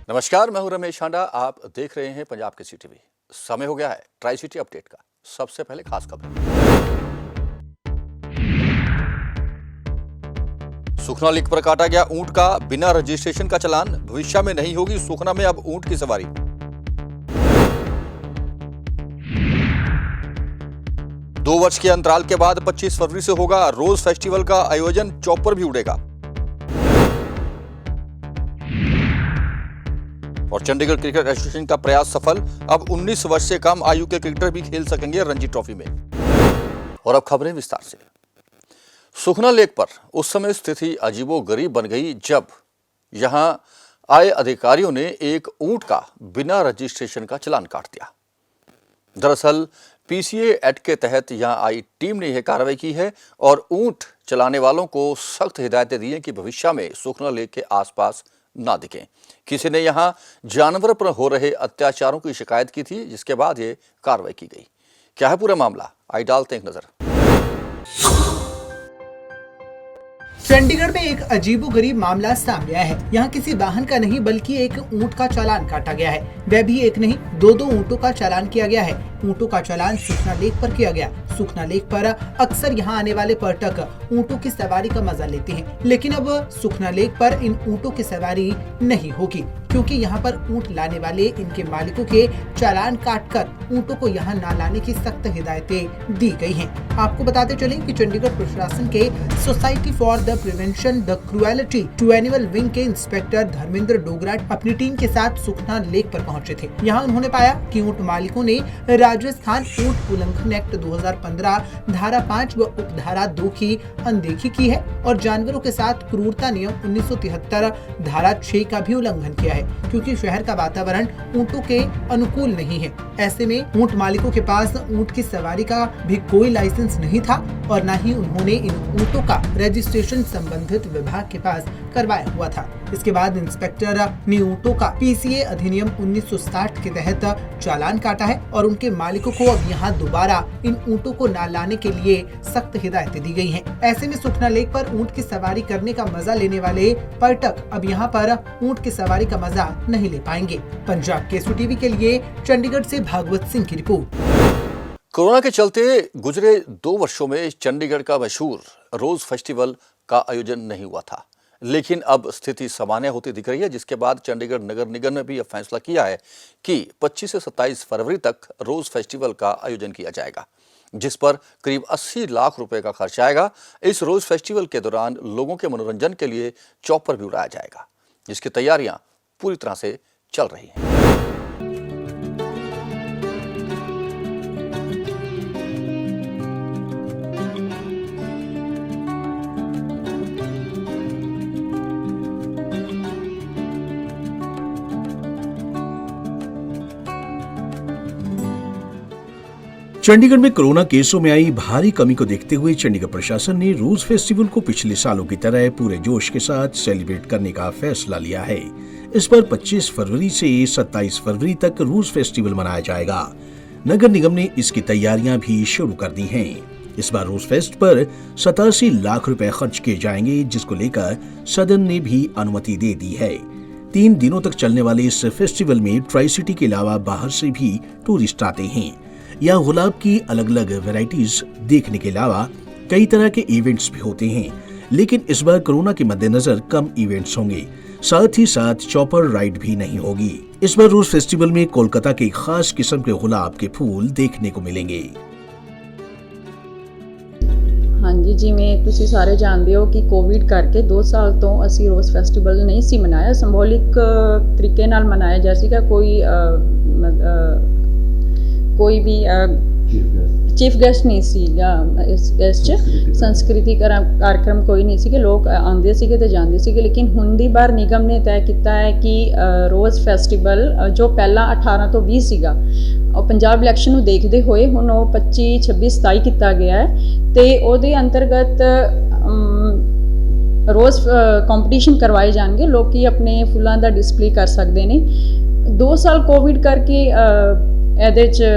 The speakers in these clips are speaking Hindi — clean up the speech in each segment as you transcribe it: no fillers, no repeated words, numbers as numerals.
नमस्कार, मैं हूं रमेश हांडा। आप देख रहे हैं पंजाब केसरी टीवी। समय हो गया है ट्राई सिटी अपडेट का। सबसे पहले खास खबर। सुखना लिंक पर काटा गया ऊंट का बिना रजिस्ट्रेशन का चालान। भविष्य में नहीं होगी सुखना में अब ऊंट की सवारी। दो वर्ष के अंतराल के बाद 25 फरवरी से होगा रोज फेस्टिवल का आयोजन। चॉपर भी उड़ेगा। और चंडीगढ़ क्रिकेट एसोसिएशन का प्रयास सफल। अब 19 वर्ष से कम आयु के क्रिकेटर भी खेल सकेंगे रणजी ट्रॉफी में। और अब खबरें विस्तार से। सुखना लेक पर उस समय स्थिति अजीबोगरीब बन गई जब यहां आए अधिकारियों ने एक ऊंट का बिना रजिस्ट्रेशन का चालान काट दिया। दरअसल पीसीए एक्ट के तहत यहां आई टीम ने यह कार्रवाई की है और ऊंट चलाने वालों को सख्त हिदायतें दी हैं कि भविष्य में सुखना लेक के आसपास ना दिखें। किसी ने यहां जानवर पर हो रहे अत्याचारों की शिकायत की थी, जिसके बाद ये कार्रवाई की गई। क्या है पूरा मामला, आइए डालते हैं एक नजर। चंडीगढ़ में एक अजीबोगरीब मामला सामने आया है। यहाँ किसी वाहन का नहीं बल्कि एक ऊंट का चालान काटा गया है। वह भी एक नहीं, दो ऊंटों का चालान किया गया है। ऊंटों का चालान सुखना लेक पर किया गया। सुखना लेक पर अक्सर यहाँ आने वाले पर्यटक ऊंटों की सवारी का मजा लेते हैं, लेकिन अब सुखना लेक पर इन ऊंटों की सवारी नहीं होगी, क्योंकि यहाँ पर ऊंट लाने वाले इनके मालिकों के चालान काटकर ऊंटों को यहाँ न लाने की सख्त हिदायतें दी गई हैं। आपको बताते चलें कि चंडीगढ़ प्रशासन के society for the prevention the cruelty to animal wing के इंस्पेक्टर धर्मेंद्र डोगरा अपनी टीम के साथ सुखना लेक पर पहुंचे थे। यहाँ उन्होंने पाया कि ऊंट मालिकों ने राजस्थान ऊंट उल्लंघन एक्ट 2015 धारा 5 व उपधारा 2 की अनदेखी की है और जानवरों के साथ क्रूरता नियम 1973 धारा 6 का भी उल्लंघन किया है, क्योंकि शहर का वातावरण ऊंटों के अनुकूल नहीं है। ऐसे में ऊंट मालिकों के पास ऊंट की सवारी का भी कोई लाइसेंस नहीं था और न ही उन्होंने इन ऊंटों का रजिस्ट्रेशन संबंधित विभाग के पास करवाया हुआ था। इसके बाद इंस्पेक्टर ने ऊंटों का पीसीए अधिनियम 1960 के तहत चालान काटा है और उनके मालिकों को अब यहाँ दोबारा इन ऊंटों को न लाने के लिए सख्त हिदायतें दी गई हैं। ऐसे में सुखना लेक पर ऊंट की सवारी करने का मजा लेने वाले पर्यटक अब यहाँ पर ऊंट की सवारी का मजा नहीं ले पाएंगे। पंजाब केसरी टीवी के लिए चंडीगढ़ से भागवत सिंह की रिपोर्ट। कोरोना के चलते गुजरे 2 वर्षों में चंडीगढ़ का मशहूर रोज फेस्टिवल का आयोजन नहीं हुआ था, लेकिन अब स्थिति सामान्य होती दिख रही है, जिसके बाद चंडीगढ़ नगर निगम ने भी यह फैसला किया है कि 25 से 27 फरवरी तक रोज फेस्टिवल का आयोजन किया जाएगा, जिस पर करीब 80 लाख रुपए का खर्च आएगा। इस रोज फेस्टिवल के दौरान लोगों के मनोरंजन के लिए चॉपर भी उड़ाया जाएगा, जिसकी तैयारियां पूरी तरह से चल रही हैं। चंडीगढ़ में कोरोना केसों में आई भारी कमी को देखते हुए चंडीगढ़ प्रशासन ने रोज फेस्टिवल को पिछले सालों की तरह पूरे जोश के साथ सेलिब्रेट करने का फैसला लिया है। इस पर 25 फरवरी से 27 फरवरी तक रोज फेस्टिवल मनाया जाएगा। नगर निगम ने इसकी तैयारियां भी शुरू कर दी हैं। इस बार रोज फेस्ट पर 87 लाख रुपए खर्च किए जाएंगे, जिसको लेकर सदन ने भी अनुमति दे दी है। 3 दिनों तक चलने वाले इस फेस्टिवल में ट्राई सिटी के अलावा बाहर से भी टूरिस्ट आते हैं। यहाँ गुलाब की अलग अलग वैरायटीज देखने के अलावा कई तरह के इवेंट्स भी होते हैं, लेकिन इस बार कोरोना के मद्देनजर कम इवेंट्स होंगे। साथ ही साथ चॉपर राइड भी नहीं होगी। इस बार रोज फेस्टिवल में कोलकाता के खास किस्म के गुलाब के फूल देखने को मिलेंगे। ਹਾਂਜੀ, ਜਿਵੇਂ ਤੁਸੀਂ ਸਾਰੇ ਜਾਣਦੇ ਹੋ ਕਿ ਕੋਵਿਡ ਕਰਕੇ 2 ਸਾਲ ਤੋਂ ਅਸੀਂ ਰੋਜ਼ ਫੈਸਟੀਵਲ ਨਹੀਂ ਸੀ ਮਨਾਇਆ। ਸਿੰਬੋਲਿਕ ਤਰੀਕੇ ਨਾਲ ਮਨਾਇਆ ਜਾ ਸੀਗਾ। ਕੋਈ ਵੀ ਚੀਫ ਗੈਸਟ ਨਹੀਂ ਸੀਗਾ ਇਸ 'ਚ। ਸੰਸਕ੍ਰਿਤੀ कार्यक्रम ਕੋਈ ਨਹੀਂ ਸੀਗੇ। ਲੋਕ ਆਉਂਦੇ ਸੀਗੇ ਤੇ ਜਾਂਦੇ ਸੀਗੇ, ਲੇਕਿਨ ਹੁਣ ਦੀ ਵਾਰ ਨਿਗਮ ਨੇ ਤੈਅ ਕੀਤਾ ਹੈ ਕਿ ਰੋਜ਼ ਫੈਸਟੀਵਲ ਜੋ ਪਹਿਲਾਂ 18 ਤੋਂ 20 ਸੀਗਾ, ਉਹ ਪੰਜਾਬ ਇਲੈਕਸ਼ਨ ਨੂੰ ਦੇਖਦੇ ਹੋਏ ਹੁਣ ਉਹ 25, 26, 27 ਕੀਤਾ ਗਿਆ ਹੈ ਤੇ ਉਹਦੇ ਅੰਤਰਗਤ ਰੋਜ਼ ਕੰਪੀਟੀਸ਼ਨ ਕਰਵਾਏ ਜਾਣਗੇ। ਲੋਕੀ ਆਪਣੇ ਫੁੱਲਾਂ ਦਾ ਡਿਸਪਲੇ ਕਰ ਸਕਦੇ ਨੇ। 2 ਸਾਲ ਕੋਵਿਡ ਕਰਕੇ ਇਹਦੇ 'ਚ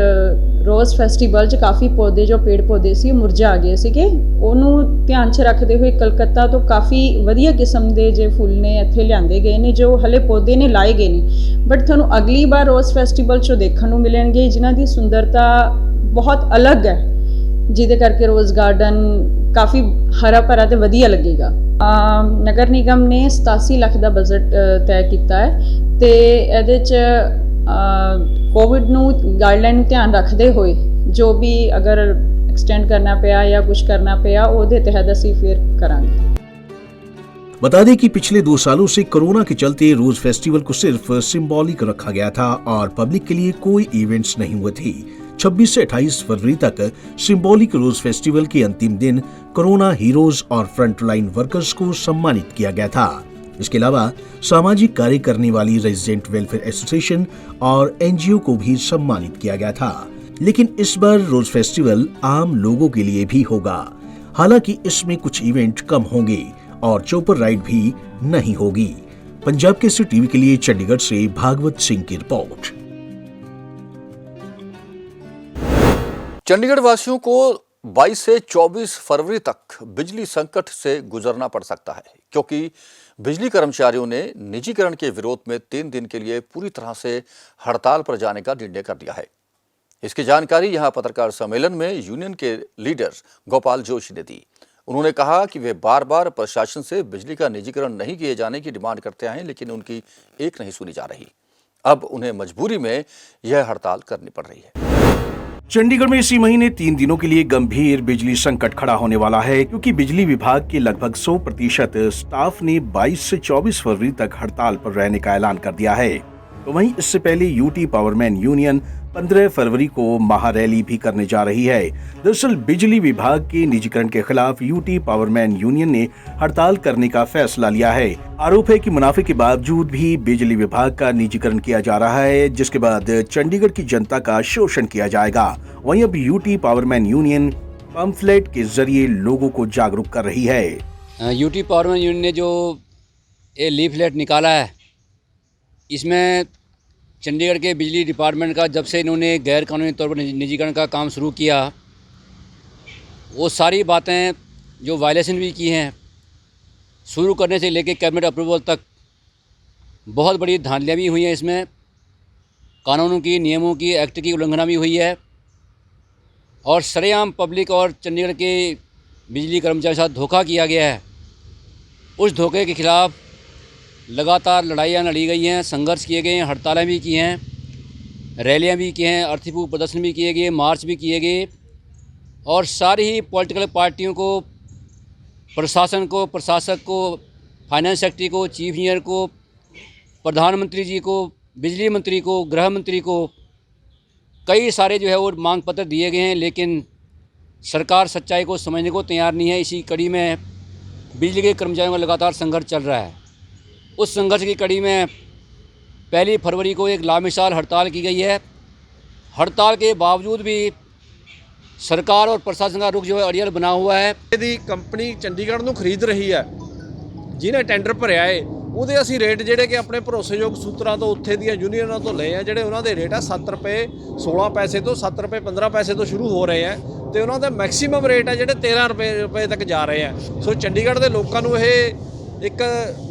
ਰੋਜ਼ ਫੈਸਟੀਵਲ 'ਚ ਕਾਫੀ ਪੌਦੇ ਜੋ ਪੇੜ ਪੌਦੇ ਸੀ ਉਹ ਮੁਰਝਾ ਗਏ ਸੀਗੇ। ਉਹਨੂੰ ਧਿਆਨ 'ਚ ਰੱਖਦੇ ਹੋਏ ਕਲਕੱਤਾ ਤੋਂ ਕਾਫੀ ਵਧੀਆ ਕਿਸਮ ਦੇ ਜੇ ਫੁੱਲ ਨੇ ਇੱਥੇ ਲਿਆਂਦੇ ਗਏ ਨੇ, ਜੋ ਹਲੇ ਪੌਦੇ ਨੇ ਲਾਏ ਗਏ ਨੇ। ਬਟ ਤੁਹਾਨੂੰ ਅਗਲੀ ਵਾਰ ਰੋਜ਼ ਫੈਸਟੀਵਲ 'ਚੋਂ ਦੇਖਣ ਨੂੰ ਮਿਲਣਗੇ ਜਿਨ੍ਹਾਂ ਦੀ ਸੁੰਦਰਤਾ ਬਹੁਤ ਅਲੱਗ ਹੈ, ਜਿਹਦੇ ਕਰਕੇ ਰੋਜ਼ ਗਾਰਡਨ ਕਾਫੀ ਹਰਾ ਭਰਾ ਤੇ ਵਧੀਆ ਲੱਗੇਗਾ। ਨਗਰ ਨਿਗਮ ਨੇ 87 ਲੱਖ ਦਾ ਬਜਟ ਤੈਅ ਕੀਤਾ ਹੈ ਤੇ ਇਹਦੇ 'ਚ ਕੋਵਿਡ ਨੂੰ ਗਾਈਡਲਾਈਨ ਨੂੰ ਧਿਆਨ ਰੱਖਦੇ ਹੋਏ ਜੋ ਵੀ ਅਗਰ ਐਕਸਟੈਂਡ करना ਪਿਆ ਜਾਂ कुछ करना ਪਿਆ ਉਹਦੇ तहत ਅਸੀਂ ਫਿਰ ਕਰਾਂਗੇ। बता दें कि पिछले 2 सालों से कोरोना के चलते रोज फेस्टिवल को सिर्फ सिंबॉलिक रखा गया था और पब्लिक के लिए कोई इवेंट्स नहीं हुए थे। 26 से 28 फरवरी तक सिंबॉलिक रोज फेस्टिवल के अंतिम दिन कोरोना हीरोज और फ्रंटलाइन वर्कर्स को सम्मानित किया गया था। इसके अलावा सामाजिक कार्य करने वाली रेजिडेंट वेलफेयर एसोसिएशन और एनजीओ को भी सम्मानित किया गया था। लेकिन इस बार रोज फेस्टिवल आम लोगों के लिए भी होगा। हालांकि इसमें कुछ इवेंट कम होंगे और चौपर राइड भी नहीं होगी। पंजाब केसरी टीवी के लिए चंडीगढ़ से भागवत सिंह की रिपोर्ट। चंडीगढ़ वासियों को 22 से 24 फरवरी तक बिजली संकट से गुजरना पड़ सकता है, क्योंकि बिजली कर्मचारियों ने निजीकरण के विरोध में 3 दिन के लिए पूरी तरह से हड़ताल पर जाने का निर्णय कर लिया है। इसकी जानकारी यहां पत्रकार सम्मेलन में यूनियन के लीडर गोपाल जोशी ने दी। उन्होंने कहा कि वे बार बार प्रशासन से बिजली का निजीकरण नहीं किए जाने की डिमांड करते आए, लेकिन उनकी एक नहीं सुनी जा रही। अब उन्हें मजबूरी में यह हड़ताल करनी पड़ रही है। चंडीगढ़ में इसी महीने 3 दिनों के लिए गंभीर बिजली संकट खड़ा होने वाला है, क्योंकि बिजली विभाग के लगभग 100% स्टाफ ने 22 से 24 फरवरी तक हड़ताल पर रहने का ऐलान कर दिया है। तो वहीं इससे पहले यूटी पावरमैन यूनियन 15 फरवरी को महारैली भी करने जा रही है। दरअसल बिजली विभाग के निजीकरण के खिलाफ यूटी पावरमैन यूनियन ने हड़ताल करने का फैसला लिया है। आरोप है कि मुनाफे के बावजूद भी बिजली विभाग का निजीकरण किया जा रहा है, जिसके बाद चंडीगढ़ की जनता का शोषण किया जाएगा। वहीं अब यूटी पावरमैन यूनियन पंफलेट के जरिए लोगों को जागरूक कर रही है। यूटी पावरमैन यूनियन ने जो ये लीफलेट निकाला है, इसमें चंडीगढ़ के बिजली डिपार्टमेंट का जब से इन्होंने गैर कानूनी तौर पर निजीकरण का काम शुरू किया, वो सारी बातें जो वायलेशन भी की हैं, शुरू करने से लेकर कैबिनेट अप्रूवल तक बहुत बड़ी धांधलियाँ भी हुई हैं। इसमें कानूनों की, नियमों की, एक्ट की उल्लंघना भी हुई है और सरेआम पब्लिक और चंडीगढ़ के बिजली कर्मचारियों के साथ धोखा किया गया है। उस धोखे के खिलाफ लगातार लड़ाइयाँ लड़ी गई हैं, संघर्ष किए गए हैं, हड़तालें भी की हैं, रैलियाँ भी की हैं, अर्थपूर्ण प्रदर्शन भी किए गए, मार्च भी किए गए और सारी ही पॉलिटिकल पार्टियों को, प्रशासन को, प्रशासक को, फाइनेंस सेक्रेटरी को, चीफ इंजीनियर को, प्रधानमंत्री जी को, बिजली मंत्री को, गृह मंत्री को कई सारे जो है वो मांग पत्र दिए गए हैं, लेकिन सरकार सच्चाई को समझने को तैयार नहीं है। इसी कड़ी में बिजली के कर्मचारियों का लगातार संघर्ष चल रहा है। उस संघर्ष की कड़ी में 1 फरवरी को एक लामिसाल हड़ताल की गई है। हड़ताल के बावजूद भी सरकार और प्रशासन का रुख जो है अड़ियल बना हुआ है। यदि कंपनी चंडीगढ़ ਨੂੰ ਖਰੀਦ ਰਹੀ ਹੈ, ਜਿਹਨੇ ਟੈਂਡਰ ਭਰਿਆ ਏ, ਉਹਦੇ ਅਸੀਂ ਰੇਟ ਜਿਹੜੇ ਕਿ ਆਪਣੇ ਭਰੋਸੇਯੋਗ ਸੂਤਰਾਂ ਤੋਂ ਉੱਥੇ ਦੀਆਂ ਯੂਨੀਅਨਾਂ ਤੋਂ ਲਏ ਆ, ਜਿਹੜੇ ਉਹਨਾਂ ਦੇ ਰੇਟ ਆ 7 ਰੁਪਏ 16 ਪੈਸੇ ਤੋਂ 7 ਰੁਪਏ 15 ਪੈਸੇ ਤੋਂ ਸ਼ੁਰੂ ਹੋ ਰਹੇ ਆ ਤੇ ਉਹਨਾਂ ਦਾ ਮੈਕਸਿਮਮ ਰੇਟ ਆ ਜਿਹੜੇ 13 ਰੁਪਏ ਤੱਕ ਜਾ ਰਹੇ ਆ। ਸੋ ਚੰਡੀਗੜ੍ਹ ਦੇ ਲੋਕਾਂ ਨੂੰ ਇਹ ਇੱਕ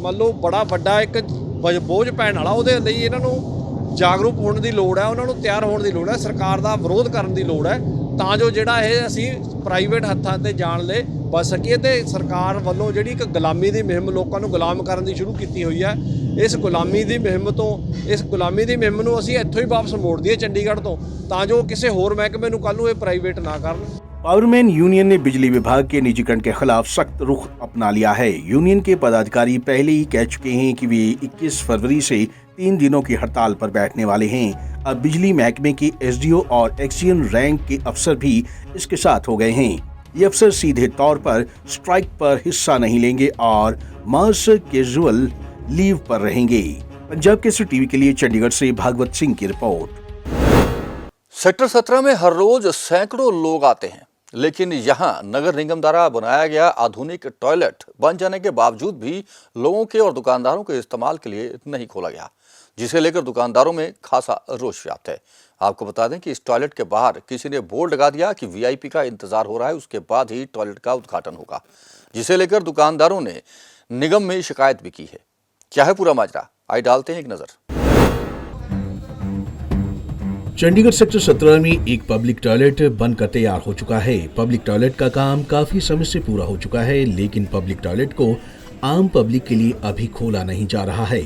ਮੰਨ ਲਓ ਬੜਾ ਵੱਡਾ ਇੱਕ ਬੋਝ ਪੈਣ ਵਾਲਾ, ਉਹਦੇ ਲਈ ਇਹਨਾਂ ਨੂੰ ਜਾਗਰੂਕ ਹੋਣ ਦੀ ਲੋੜ ਹੈ, ਉਹਨਾਂ ਨੂੰ ਤਿਆਰ ਹੋਣ ਦੀ ਲੋੜ ਹੈ, ਸਰਕਾਰ ਦਾ ਵਿਰੋਧ ਕਰਨ ਦੀ ਲੋੜ ਹੈ, ਤਾਂ ਜੋ ਜਿਹੜਾ ਇਹ ਅਸੀਂ ਪ੍ਰਾਈਵੇਟ ਹੱਥਾਂ ਤੇ ਜਾਣ ਲਈ ਬਚ ਸਕੀਏ। ਤੇ ਸਰਕਾਰ ਵੱਲੋਂ ਜਿਹੜੀ ਇੱਕ ਗੁਲਾਮੀ ਦੀ ਮੁਹਿੰਮ ਲੋਕਾਂ ਨੂੰ ਗੁਲਾਮ ਕਰਨ ਦੀ ਸ਼ੁਰੂ ਕੀਤੀ ਹੋਈ ਹੈ, ਇਸ ਗੁਲਾਮੀ ਦੀ ਮੁਹਿੰਮ ਨੂੰ ਅਸੀਂ ਇੱਥੋਂ ਹੀ ਵਾਪਸ ਮੋੜ ਦਈਏ ਚੰਡੀਗੜ੍ਹ ਤੋਂ, ਤਾਂ ਜੋ ਕਿਸੇ ਹੋਰ ਮਹਿਕਮੇ ਨੂੰ ਕੱਲ੍ਹ ਨੂੰ ਇਹ ਪ੍ਰਾਈਵੇਟ ਨਾ ਕਰਨ। पावरमैन यूनियन ने बिजली विभाग के निजीकरण के खिलाफ सख्त रुख अपना लिया है। यूनियन के पदाधिकारी पहले ही कह चुके हैं कि वे 21 फरवरी से 3 दिनों की हड़ताल पर बैठने वाले हैं। अब बिजली महकमे के एसडीओ और एक्सीएन रैंक के अफसर भी इसके साथ हो गए हैं। ये अफसर सीधे तौर पर स्ट्राइक पर हिस्सा नहीं लेंगे और मास कैजुअल लीव पर रहेंगे। पंजाब केसरी टीवी के लिए चंडीगढ़ से भागवत सिंह की रिपोर्ट। सेक्टर 17 में हर रोज सैकड़ों लोग आते हैं, लेकिन यहाँ नगर निगम द्वारा बनाया गया आधुनिक टॉयलेट बन जाने के बावजूद भी लोगों के और दुकानदारों के इस्तेमाल के लिए नहीं खोला गया। जिसे लेकर दुकानदारों में खासा रोष व्याप्त है। आपको बता दें कि इस टॉयलेट के बाहर किसी ने बोर्ड लगा दिया कि वीआईपी का इंतजार हो रहा है, उसके बाद ही टॉयलेट का उद्घाटन होगा, जिसे लेकर दुकानदारों ने निगम में शिकायत भी की है। क्या है पूरा माजरा, आइए डालते हैं एक नजर। चंडीगढ़ सेक्टर 17 में एक पब्लिक टॉयलेट बनकर तैयार हो चुका है। पब्लिक टॉयलेट का काम काफी समय से पूरा हो चुका है, लेकिन पब्लिक टॉयलेट को आम पब्लिक के लिए अभी खोला नहीं जा रहा है।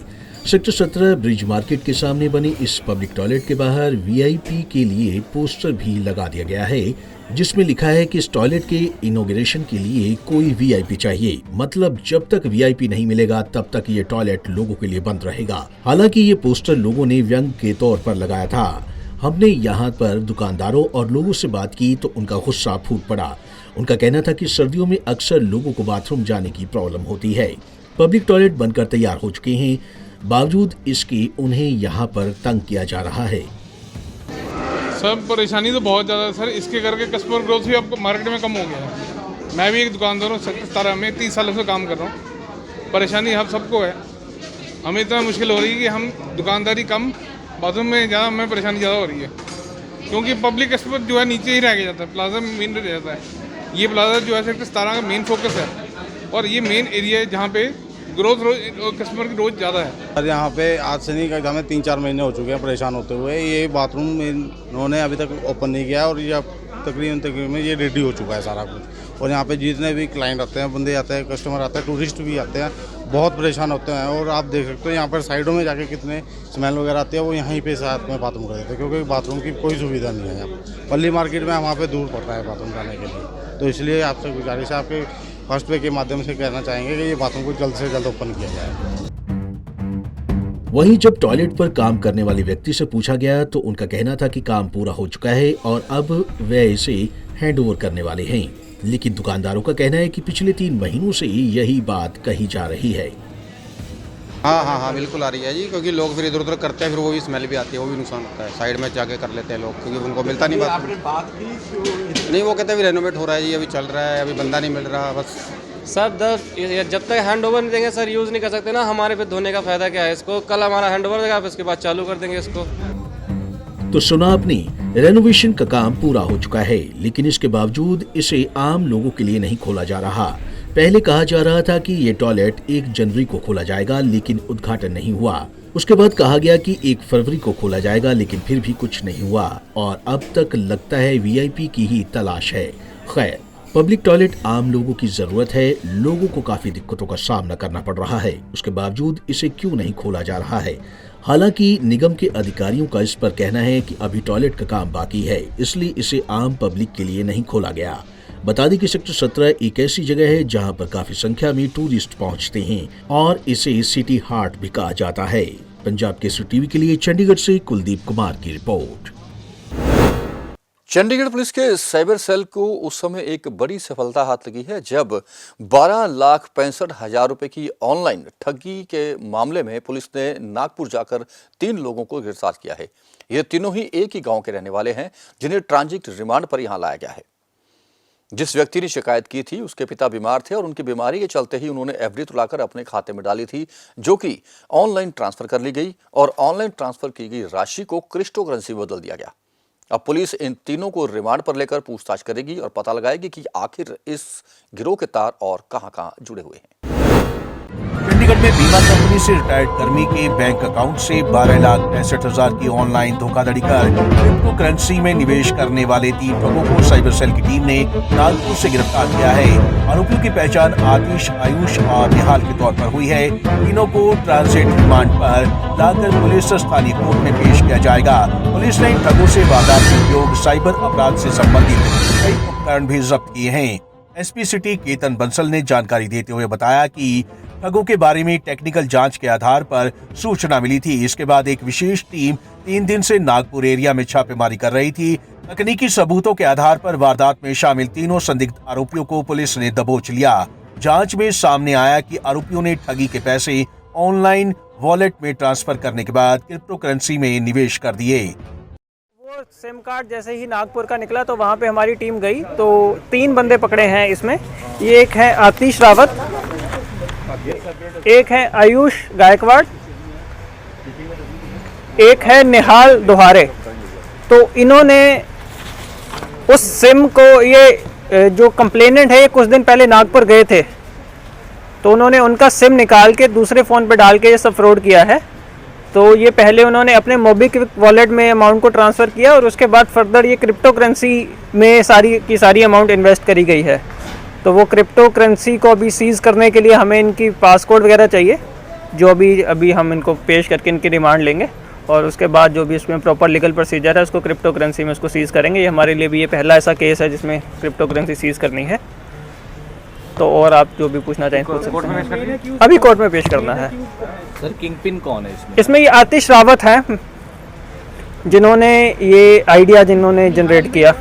सेक्टर 17 ब्रिज मार्केट के सामने बने इस पब्लिक टॉयलेट के बाहर वीआईपी के लिए पोस्टर भी लगा दिया गया है, जिसमें लिखा है कि इस टॉयलेट के इनॉग्रेशन के लिए कोई वीआईपी चाहिए। मतलब जब तक वीआईपी नहीं मिलेगा तब तक ये टॉयलेट लोगों के लिए बंद रहेगा। हालांकि ये पोस्टर लोगों ने व्यंग के तौर पर लगाया था। हमने यहाँ पर दुकानदारों और लोगों से बात की तो उनका गुस्सा फूट पड़ा। उनका कहना था कि सर्दियों में अक्सर लोगों को बाथरूम जाने की प्रॉब्लम होती है। पब्लिक टॉयलेट बनकर तैयार हो चुके हैं, बावजूद इसके उन्हें यहाँ पर तंग किया जा रहा है। सर परेशानी तो बहुत ज़्यादा है सर, इसके करके कस्टमर ग्रोथ भी अब मार्केट में कम हो गया है। मैं भी एक दुकानदार हूँ, सेक्टर 17 में 30 सालों से काम कर रहा हूँ। परेशानी हम सबको है, हमें इतना मुश्किल हो रही है कि हम दुकानदारी कम, बाथरूम में ज़्यादा, हमें परेशानी ज़्यादा हो रही है, क्योंकि पब्लिक कस्टमर जो है नीचे ही रह जाता है, प्लाजा में मेन रह जाता है। ये प्लाजा जो है सेक्टर 17 का मेन फोकस है और ये मेन एरिया है जहाँ पे ग्रोथ कस्टमर की रोज ज़्यादा है। और यहाँ पे आज से नहीं कहता, हमें 3-4 महीने हो चुके हैं परेशान होते हुए। ये बाथरूम इन्होंने अभी तक ओपन नहीं किया और ये तकरीबन ये रेडी हो चुका है सारा कुछ। और यहाँ पे जितने भी क्लाइंट आते हैं, बंदे आते हैं, कस्टमर आते हैं, टूरिस्ट भी आते हैं, बहुत परेशान होते हैं। और आप देख सकते हो यहाँ पर साइडों में जाके कितने स्मेल वगैरह आती है, वो यहीं पे साथ में बाथरूम कर देते हैं, क्योंकि बाथरूम की कोई सुविधा नहीं है यहाँ पर। पल्ली मार्केट में वहाँ पे दूर पड़ रहा है बाथरूम जाने के लिए। तो इसलिए आपसे गुजारिश है, आपके फर्स्ट पे के माध्यम से कहना चाहेंगे कि ये बाथरूम को जल्द से जल्द ओपन किया जाए। वहीं जब टॉयलेट पर काम करने वाले व्यक्ति से पूछा गया तो उनका कहना था कि काम पूरा हो चुका है और अब वे इसे हैंडओवर करने वाले हैं। लेकिन दुकानदारों का कहना है कि पिछले 3 महीनों से यही बात कही जा रही है। हाँ बिल्कुल आ रही है जी, क्योंकि लोग फिर इधर उधर करते हैं, फिर वो भी स्मेल भी आती है, वो भी नुकसान होता है। साइड में जाके कर लेते हैं लोग, क्योंकि उनको मिलता नहीं। बात नहीं, वो कहते हैं अभी रेनोवेट हो रहा है जी, अभी चल रहा है, अभी बंदा नहीं मिल रहा बस। सर जब तक हैंड ओवर नहीं देंगे सर यूज़ नहीं कर सकते ना, हमारे पे धोने का फायदा क्या है। इसको कल हमारा हैंड ओवर देगा, फिर उसके बाद चालू कर देंगे इसको। तो सुना आपने, रेनोवेशन का काम पूरा हो चुका है, लेकिन इसके बावजूद इसे आम लोगों के लिए नहीं खोला जा रहा। पहले कहा जा रहा था कि ये टॉयलेट 1 जनवरी को खोला जाएगा, लेकिन उद्घाटन नहीं हुआ। उसके बाद कहा गया कि 1 फरवरी को खोला जाएगा, लेकिन फिर भी कुछ नहीं हुआ और अब तक लगता है वीआईपी की ही तलाश है। खैर, पब्लिक टॉयलेट आम लोगों की जरूरत है। लोगों को काफी दिक्कतों का सामना करना पड़ रहा है, उसके बावजूद इसे क्यों नहीं खोला जा रहा है। हालांकि निगम के अधिकारियों का इस पर कहना है कि अभी टॉयलेट का काम बाकी है, इसलिए इसे आम पब्लिक के लिए नहीं खोला गया। बता दें कि सेक्टर 17 एक ऐसी जगह है जहां पर काफी संख्या में टूरिस्ट पहुंचते हैं और इसे सिटी हार्ट भी कहा जाता है। पंजाब केसरी टीवी के लिए चंडीगढ़ से कुलदीप कुमार की रिपोर्ट। चंडीगढ़ पुलिस के साइबर सेल को उस समय एक बड़ी सफलता हाथ लगी है जब 12,65,000 रुपए की ऑनलाइन ठगी के मामले में पुलिस ने नागपुर जाकर 3 लोगों को गिरफ्तार किया है। ये तीनों ही एक ही गांव के रहने वाले हैं, जिन्हें ट्रांजिट रिमांड पर यहां लाया गया है। जिस व्यक्ति ने शिकायत की थी उसके पिता बीमार थे और उनकी बीमारी के चलते ही उन्होंने एफडी तुलाकर अपने खाते में डाली थी, जो कि ऑनलाइन ट्रांसफर कर ली गई और ऑनलाइन ट्रांसफर की गई राशि को क्रिप्टो करेंसी में बदल दिया गया। अब पुलिस इन तीनों को रिमांड पर लेकर पूछताछ करेगी और पता लगाएगी कि आखिर इस गिरोह के तार और कहां-कहां जुड़े हुए हैं। चंडीगढ़ में बीमा कंपनी से रिटायर्ड कर्मी के बैंक अकाउंट से 12,65,000 की ऑनलाइन धोखाधड़ी कर क्रिप्टो करेंसी में निवेश करने वाले 3 ठगों को साइबर सेल की टीम ने नागपुर से गिरफ्तार किया है। आरोपियों की पहचान आतिश, आयुष और निहाल के तौर पर हुई है। तीनों को ट्रांजिट रिमांड पर लाकर पुलिस स्थानीय कोर्ट में पेश किया जाएगा। पुलिस ने इन ठगों से वारदात के उपयोग साइबर अपराध से संबंधित कई उपकरण भी जब्त किए हैं। एसपी सिटी केतन बंसल ने जानकारी देते हुए बताया कि ठगों के बारे में टेक्निकल जांच के आधार पर सूचना मिली थी। इसके बाद एक विशेष टीम 3 दिन से नागपुर एरिया में छापेमारी कर रही थी। तकनीकी सबूतों के आधार पर वारदात में शामिल तीनों संदिग्ध आरोपियों को पुलिस ने दबोच लिया। जांच में सामने आया कि आरोपियों ने ठगी के पैसे ऑनलाइन वॉलेट में ट्रांसफर करने के बाद क्रिप्टो करेंसी में निवेश कर दिए। वो सिम कार्ड जैसे ही नागपुर का निकला तो वहाँ पे हमारी टीम गई तो 3 बंदे पकड़े हैं इसमें। ये एक है आतिश रावत, एक है आयुष गायकवाड़ एक है निहाल दोहारे। तो इन्होंने उस सिम को, ये जो कंप्लेनेंट है, ये कुछ दिन पहले नागपुर गए थे, तो उन्होंने उनका सिम निकाल के दूसरे फ़ोन पे डाल के ये सब फ्रॉड किया है। तो ये पहले उन्होंने अपने मोबीक्विक वॉलेट में अमाउंट को ट्रांसफ़र किया और उसके बाद फर्दर ये क्रिप्टो करेंसी में सारी अमाउंट इन्वेस्ट करी गई है। तो वो क्रिप्टो करेंसी को अभी सीज़ करने के लिए हमें इनकी पासकोड वगैरह चाहिए, जो अभी हम इनको पेश करके इनकी डिमांड लेंगे और उसके बाद जो भी इसमें प्रॉपर लीगल प्रोसीजर है उसको क्रिप्टो करेंसी में उसको सीज़ करेंगे। ये हमारे लिए भी ये पहला ऐसा केस है जिसमें क्रिप्टो करेंसी सीज़ करनी है। तो और आप जो भी पूछना चाहें पूछ सकते हैं। अभी कोर्ट में पेश करना है। सर किंग पिन कौन है इसमें? इसमें ये आतिश रावत हैं, जिन्होंने ये आइडिया जनरेट किया।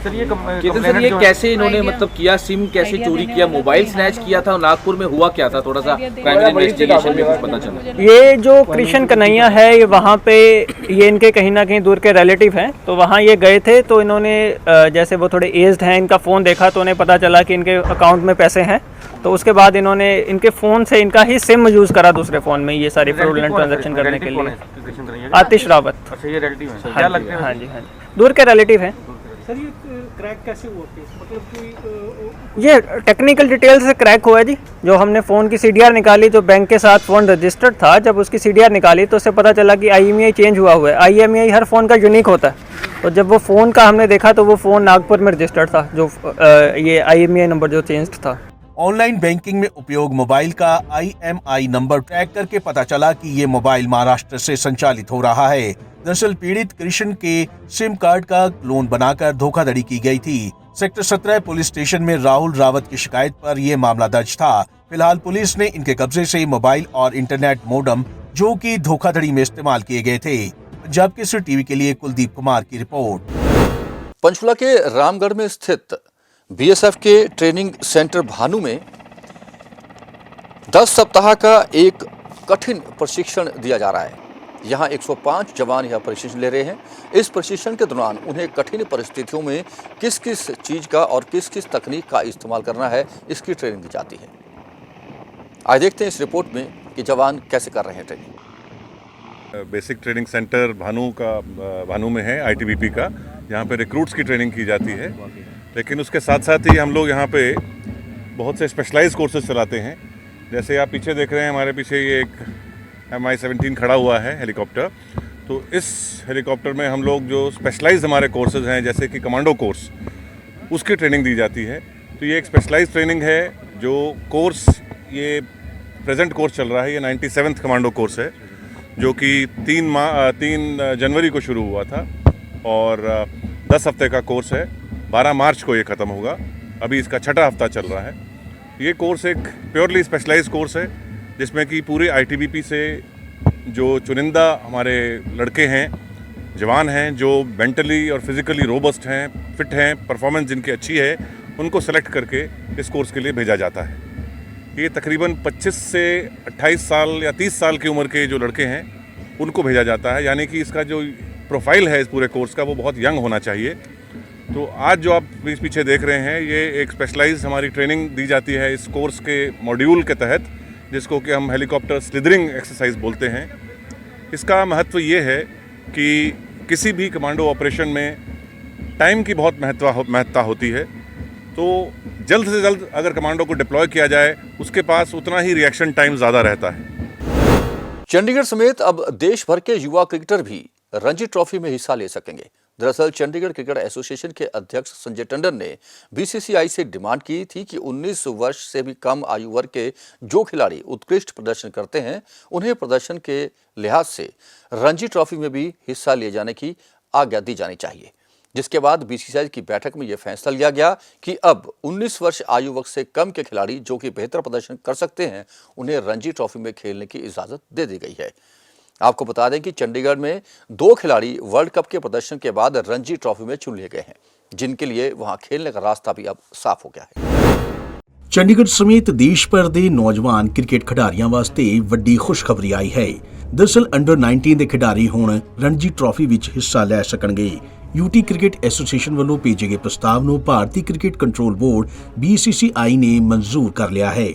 सर ये कैसे इन्होंने मतलब किया, सिम कैसे चोरी किया, मोबाइल स्नैच किया था, नागपुर में हुआ क्या था, थोड़ा सा प्राइमरी इन्वेस्टिगेशन में कुछ पता चला? ये जो कृष्ण कन्हैया है, ये वहाँ पे ये इनके कहीं ना कहीं दूर के रिलेटिव हैं, तो वहाँ ये गए थे। तो इन्होंने जैसे वो थोड़े एज्ड हैं, इनका फ़ोन देखा तो उन्हें पता चला कि इनके अकाउंट में पैसे हैं। तो उसके बाद इन्होंने इनके फ़ोन से इनका ही सिम यूज़ करा दूसरे फ़ोन में ये सारी फ्रॉडलेंट ट्रांजैक्शन करने के लिए। आतिश रावत। अच्छा, ये रिलेटिव है? क्या लगता है? हाँ जी, दूर के रिलेटिव हैं। सर ये क्रैक कैसे हुआ केस? मतलब कि ये टेक्निकल डिटेल से क्रैक हुआ है जी। जो हमने फ़ोन की सीडीआर निकाली, जो बैंक के साथ फ़ोन रजिस्टर्ड था, जब उसकी सीडीआर निकाली तो उससे पता चला कि IMEI चेंज हुआ है। IMEI हर फ़ोन का यूनिक होता है। तो जब वो फ़ोन का हमने देखा तो वो फ़ोन नागपुर में रजिस्टर्ड था, जो ये IMEI नंबर जो चेंज था। ऑनलाइन बैंकिंग में उपयोग मोबाइल का IMEI नंबर ट्रैक करके पता चला कि ये मोबाइल महाराष्ट्र से संचालित हो रहा है। दरअसल पीड़ित कृष्ण के सिम कार्ड का क्लोन बनाकर धोखाधड़ी की गई थी। सेक्टर 17 पुलिस स्टेशन में राहुल रावत की शिकायत पर यह मामला दर्ज था। फिलहाल पुलिस ने इनके कब्जे से मोबाइल और इंटरनेट मोडम, जो कि धोखाधड़ी में इस्तेमाल किए गए थे। पंजाब केसरी टीवी के लिए कुलदीप कुमार की रिपोर्ट। पंचकुला के रामगढ़ में स्थित BSF के ट्रेनिंग सेंटर भानु में 10 सप्ताह का एक कठिन प्रशिक्षण दिया जा रहा है। यहाँ 105 जवान यह प्रशिक्षण ले रहे हैं। इस प्रशिक्षण के दौरान उन्हें कठिन परिस्थितियों में किस किस चीज का और किस किस तकनीक का इस्तेमाल करना है, इसकी ट्रेनिंग दी जाती है। आज देखते हैं इस रिपोर्ट में कि जवान कैसे कर रहे हैं training. Basic training centre Bhanu में है, ITBP का। यहाँ पे रिक्रूट्स की ट्रेनिंग की जाती है, लेकिन उसके साथ साथ ही हम लोग यहाँ पे बहुत से स्पेशलाइज्ड कोर्सेज चलाते हैं। जैसे आप पीछे देख रहे हैं, हमारे पीछे ये एक Mi-17 खड़ा हुआ है हेलीकॉप्टर। तो इस हेलीकॉप्टर में हम लोग जो स्पेशलाइज्ड हमारे कोर्सेज हैं, जैसे कि कमांडो कोर्स, उसकी ट्रेनिंग दी जाती है। तो ये एक स्पेशलाइज्ड ट्रेनिंग है। जो कोर्स ये प्रेजेंट कोर्स चल रहा है, ये 97th कमांडो कोर्स है, जो कि 3 जनवरी को शुरू हुआ था और 10 हफ्ते का कोर्स है। 12 मार्च को ये ख़त्म होगा। अभी इसका 6वां हफ्ता चल रहा है। ये कोर्स एक प्योरली स्पेशलाइज्ड कोर्स है, जिसमें कि पूरे ITBP से जो चुनिंदा हमारे लड़के हैं, जवान हैं, जो मेंटली और फिज़िकली रोबस्ट हैं, फिट हैं, परफॉर्मेंस जिनकी अच्छी है, उनको सेलेक्ट करके इस कोर्स के लिए भेजा जाता है। ये तकरीबन 25 से 28 साल या 30 साल की उम्र के जो लड़के हैं, उनको भेजा जाता है। यानी कि इसका जो प्रोफाइल है इस पूरे कोर्स का, वो बहुत यंग होना चाहिए। तो आज जो आप पीछे देख रहे हैं, ये एक स्पेशलाइज्ड हमारी ट्रेनिंग दी जाती है इस कोर्स के मॉड्यूल के तहत, जिसको कि हम हेलीकॉप्टर स्लिदरिंग एक्सरसाइज बोलते हैं। इसका महत्व ये है कि किसी भी कमांडो ऑपरेशन में टाइम की बहुत महत्ता होती है। तो जल्द से जल्द अगर कमांडो को डिप्लॉय किया जाए, उसके पास उतना ही रिएक्शन टाइम ज़्यादा रहता है। चंडीगढ़ समेत अब देश भर के युवा क्रिकेटर भी रणजी ट्रॉफी में हिस्सा ले सकेंगे। दरअसल चंडीगढ़ क्रिकेट एसोसिएशन के अध्यक्ष संजय टंडन ने BCCI से डिमांड की थी कि 19 वर्ष से भी कम आयु वर्ग के जो खिलाड़ी उत्कृष्ट प्रदर्शन करते हैं, उन्हें प्रदर्शन के लिहाज से रणजी ट्रॉफी में भी हिस्सा लिए जाने की आज्ञा दी जानी चाहिए। जिसके बाद BCCI की बैठक में यह फैसला लिया गया कि अब 19 वर्ष आयु वर्ग से कम के खिलाड़ी जो कि बेहतर प्रदर्शन कर सकते हैं, उन्हें रणजी ट्रॉफी में खेलने की इजाज़त दे दी गई है। आपको बता दें कि चंडीगढ़ में 2 खिलाड़ी वर्ल्ड कप के प्रदर्शन के बाद रणजी ट्रॉफी में चुन लिए गए हैं, जिनके लिए वहां खेलने का रास्ता भी अब साफ हो गया है। ਚੰਡੀਗੜ੍ਹ ਸਮੇਤ ਦੇਸ਼ ਭਰ ਦੇ ਨੌਜਵਾਨ ਕ੍ਰਿਕਟ ਖਿਡਾਰੀਆਂ ਵਾਸਤੇ ਵੱਡੀ ਖੁਸ਼ਖਬਰੀ ਆਈ ਹੈ। ਦਰਅਸਲ ਅੰਡਰ 19 ਦੇ ਖਿਡਾਰੀ ਹੁਣ ਰਣਜੀ ਟਰਾਫੀ ਵਿੱਚ ਹਿੱਸਾ ਲੈ ਸਕਣਗੇ। यूटी क्रिकेट एसोसिएशन ਵੱਲੋਂ ਭੇਜੇ ਗਏ ਪ੍ਰਸਤਾਵ ਨੂੰ ਭਾਰਤੀ ਕ੍ਰਿਕਟ ਕੰਟਰੋਲ ਬੋਰਡ BCCI ਨੇ ਮਨਜ਼ੂਰ ਕਰ ਲਿਆ ਹੈ।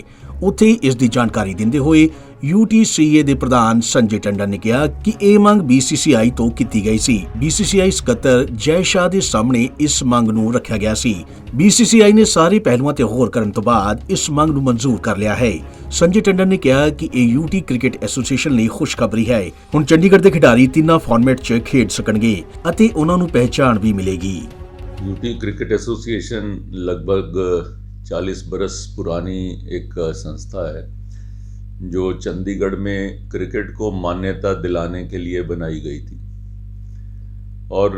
ਉੱਥੇ ਇਸ ਦੀ ਜਾਣਕਾਰੀ ਦਿੰਦੇ ਹੋਏ UTCA ਦੇ ਪ੍ਰਧਾਨ ਸੰਜੇ ਟੰਡਨ ਨੇ ਕਿਹਾ ਕਿ ਇਹ ਮੰਗ BCCI ਤੋਂ ਕੀਤੀ ਗਈ ਸੀ। BCCI ਸਕੱਤਰ ਜੈ ਸ਼ਾਹ ਦੇ ਸਾਹਮਣੇ ਇਸ ਮੰਗ ਨੂੰ ਰੱਖਿਆ ਗਿਆ ਸੀ। BCCI ਨੇ ਸਾਰੇ ਪਹਿਲੂਆਂ ਤੇ ਗੌਰ ਕਰਨ ਤੋਂ ਬਾਅਦ ਇਸ ਮੰਗ ਨੂੰ ਮਨਜ਼ੂਰ ਕਰ ਲਿਆ ਹੈ। ਸੰਜੇ ਟੰਡਨ ਨੇ ਕਿਹਾ ਕਿ ਇਹ UT ਕ੍ਰਿਕਟ ਐਸੋਸੀਏਸ਼ਨ ਲਈ ਖੁਸ਼ਖਬਰੀ ਹੈ। ਹੁਣ ਚੰਡੀਗੜ੍ਹ ਦੇ ਖਿਡਾਰੀ ਤਿੰਨਾਂ ਫਾਰਮੈਟ 'ਚ ਖੇਡ ਸਕਣਗੇ ਅਤੇ ਉਹਨਾਂ ਨੂੰ ਪਹਿਚਾਣ ਵੀ ਮਿਲੇਗੀ। UT क्रिकेट एसोसिएशन लगभग 40 बरस पुरानी एक संस्था है जो चंडीगढ़ में क्रिकेट को मान्यता दिलाने के लिए बनाई गई थी और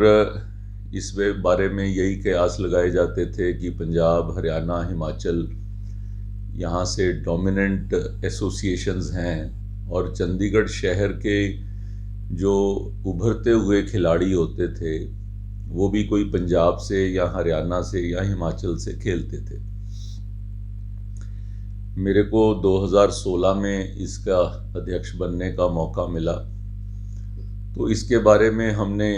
इस बारे में यही कयास लगाए जाते थे कि पंजाब, हरियाणा, हिमाचल यहाँ से डोमिनेंट एसोसिएशंस हैं और चंडीगढ़ शहर के जो उभरते हुए खिलाड़ी होते थे वो भी कोई पंजाब से या हरियाणा से या हिमाचल से खेलते थे। मेरे को 2016 में इसका अध्यक्ष बनने का मौका मिला तो इसके बारे में हमने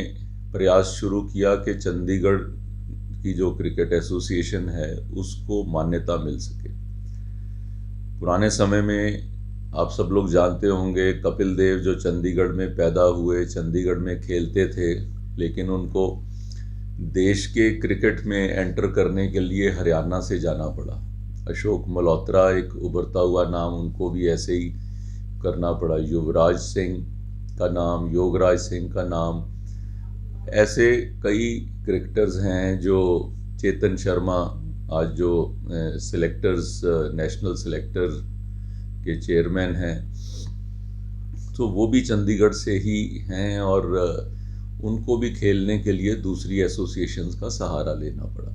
प्रयास शुरू किया कि चंडीगढ़ की जो क्रिकेट एसोसिएशन है उसको मान्यता मिल सके। पुराने समय में आप सब लोग जानते होंगे कपिल देव जो चंडीगढ़ में पैदा हुए, चंडीगढ़ में खेलते थे, लेकिन उनको देश के क्रिकेट में एंटर करने के लिए हरियाणा से जाना पड़ा। अशोक मल्होत्रा एक उभरता हुआ नाम, उनको भी ऐसे ही करना पड़ा। युवराज सिंह का नाम, योगराज सिंह का नाम, ऐसे कई क्रिकेटर्स हैं जो चेतन शर्मा आज जो सिलेक्टर्स नेशनल सिलेक्टर के चेयरमैन हैं, तो वो भी चंडीगढ़ से ही हैं और उनको भी खेलने के लिए दूसरी एसोसिएशंस का सहारा लेना पड़ा।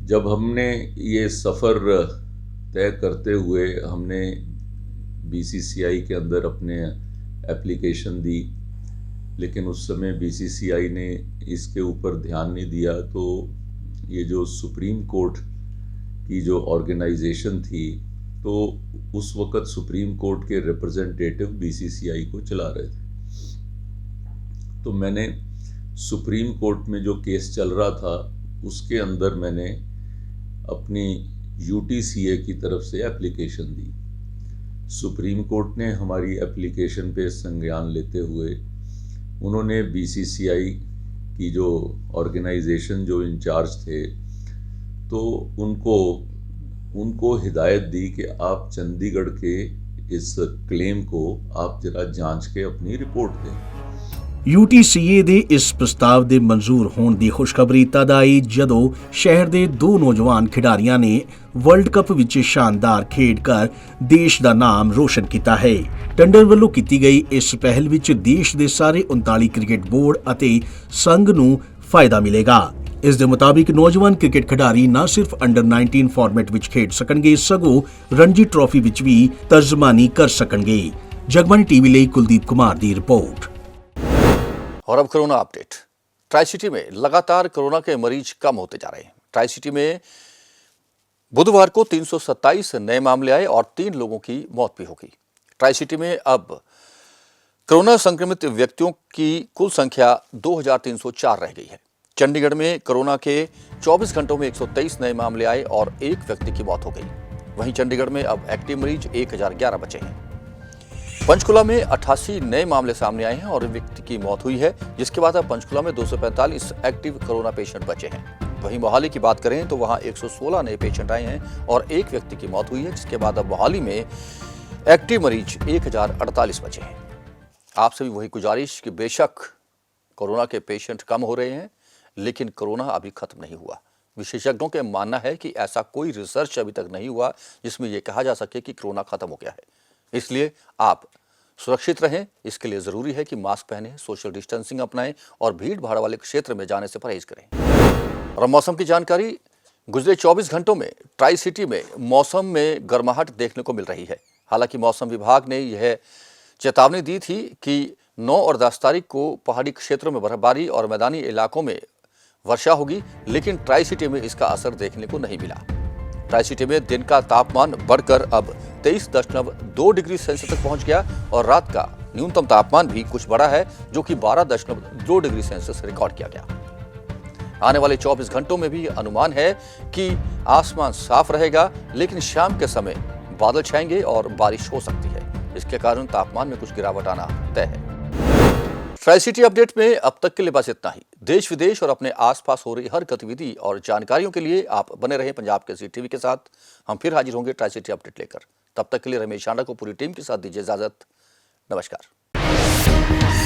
जब हमने ये सफ़र तय करते हुए हमने BCCI के अंदर अपने एप्लीकेशन दी, लेकिन उस समय BCCI ने इसके ऊपर ध्यान नहीं दिया, तो ये जो सुप्रीम कोर्ट की जो ऑर्गेनाइजेशन थी, तो उस वक़्त सुप्रीम कोर्ट के रिप्रेजेंटेटिव BCCI को चला रहे थे। तो मैंने सुप्रीम कोर्ट में जो केस चल रहा था उसके अंदर मैंने अपनी UTCA की तरफ से एप्लीकेशन दी। सुप्रीम कोर्ट ने हमारी एप्लीकेशन पे संज्ञान लेते हुए उन्होंने BCCI की जो ऑर्गेनाइजेशन जो इंचार्ज थे, तो उनको हिदायत दी कि आप चंडीगढ़ के इस क्लेम को आप जरा जांच के अपनी रिपोर्ट दें। UTCA ਦੇ ਇਸ ਪ੍ਰਸਤਾਵ ਦੇ ਮਨਜ਼ੂਰ ਹੋਣ ਦੀ ਖੁਸ਼ਖਬਰੀ ਤਦ ਆਈ ਜਦੋਂ ਸ਼ਹਿਰ ਦੇ ਦੋ ਨੌਜਵਾਨ ਖਿਡਾਰੀਆਂ ਨੇ ਵਰਲਡ ਕੱਪ ਵਿੱਚ ਸ਼ਾਨਦਾਰ ਖੇਡ ਕਰ ਦੇਸ਼ ਦਾ ਨਾਮ ਰੋਸ਼ਨ ਕੀਤਾ ਹੈ। ਟੰਡਨ ਵੱਲੋਂ ਕੀਤੀ ਗਈ ਇਸ ਪਹਿਲ ਵਿੱਚ ਦੇਸ਼ ਦੇ ਸਾਰੇ 39 ਕ੍ਰਿਕਟ ਬੋਰਡ ਅਤੇ ਸੰਘ ਨੂੰ ਫਾਇਦਾ ਮਿਲੇਗਾ। ਇਸ ਦੇ ਮੁਤਾਬਿਕ ਨੌਜਵਾਨ ਕ੍ਰਿਕਟ ਖਿਡਾਰੀ ਨਾ ਸਿਰਫ ਅੰਡਰ 19 ਫਾਰਮੈਟ ਵਿੱਚ ਖੇਡ ਸਕਣਗੇ, ਸਗੋਂ ਰਣਜੀ ਟਰਾਫੀ ਵਿੱਚ ਵੀ ਤਰਜਮਾਨੀ ਕਰ ਸਕਣਗੇ। ਜਗਬਾਣੀ TV ਲਈ ਕੁਲਦੀਪ ਕੁਮਾਰ ਦੀ ਰਿਪੋर्ट। और अब कोरोना अपडेट। ट्राई सिटी में लगातार कोरोना के मरीज कम होते जा रहे हैं। ट्राई सिटी में बुधवार को 327 नए मामले आए और 3 लोगों की मौत भी हो गई। ट्राई सिटी में अब कोरोना संक्रमित व्यक्तियों की कुल संख्या 2304 रह गई है। चंडीगढ़ में कोरोना के 24 घंटों में 123 नए मामले आए और 1 व्यक्ति की मौत हो गई। वहीं चंडीगढ़ में अब एक्टिव मरीज 1011 बचे हैं। पंचकुला में 88 नए मामले सामने आए हैं और एक व्यक्ति की मौत हुई है, जिसके बाद अब पंचकुला में 245 एक्टिव कोरोना पेशेंट बचे हैं। वहीं मोहाली की बात करें तो वहां 116 नए पेशेंट आए हैं और 1 व्यक्ति की मौत हुई है, जिसके बाद अब मोहाली में एक्टिव मरीज 1048 बचे हैं। आपसे भी वही गुजारिश कि बेशक कोरोना के पेशेंट कम हो रहे हैं, लेकिन कोरोना अभी खत्म नहीं हुआ। विशेषज्ञों का मानना है कि ऐसा कोई रिसर्च अभी तक नहीं हुआ जिसमें यह कहा जा सके कि कोरोना खत्म हो गया है। इसलिए आप सुरक्षित रहें। इसके लिए जरूरी है कि मास्क पहनें, सोशल डिस्टेंसिंग अपनाएं और भीड़ भाड़ वाले क्षेत्र में जाने से परहेज करें। और मौसम की जानकारी। गुजरे 24 घंटों में ट्राई सिटी में मौसम में गर्माहट देखने को मिल रही है। हालांकि मौसम विभाग ने यह चेतावनी दी थी कि 9 और 10 तारीख को पहाड़ी क्षेत्रों में बर्फबारी और मैदानी इलाकों में वर्षा होगी, लेकिन ट्राई सिटी में इसका असर देखने को नहीं मिला। ट्राई सिटी में दिन का तापमान बढ़कर अब 23.2 डिग्री सेल्सियस तक पहुंच गया और रात का न्यूनतम तापमान भी कुछ बढ़ा है, जो कि 12.2 डिग्री सेल्सियस रिकॉर्ड किया गया। आने वाले 24 घंटों में भी अनुमान है कि आसमान साफ रहेगा, लेकिन शाम के समय बादल छाएंगे और बारिश हो सकती है। इसके कारण तापमान में कुछ गिरावट आना तय है। ट्राई सिटी अपडेट में अब तक के लिए बस इतना ही। देश विदेश और अपने आसपास हो रही हर गतिविधि और जानकारियों के लिए आप बने रहें पंजाब केसरी टीवी के साथ। हम फिर हाजिर होंगे ट्राई सिटी अपडेट लेकर। तब तक के लिए रमेश आंडा को पूरी टीम के साथ दीजिए इजाजत। नमस्कार।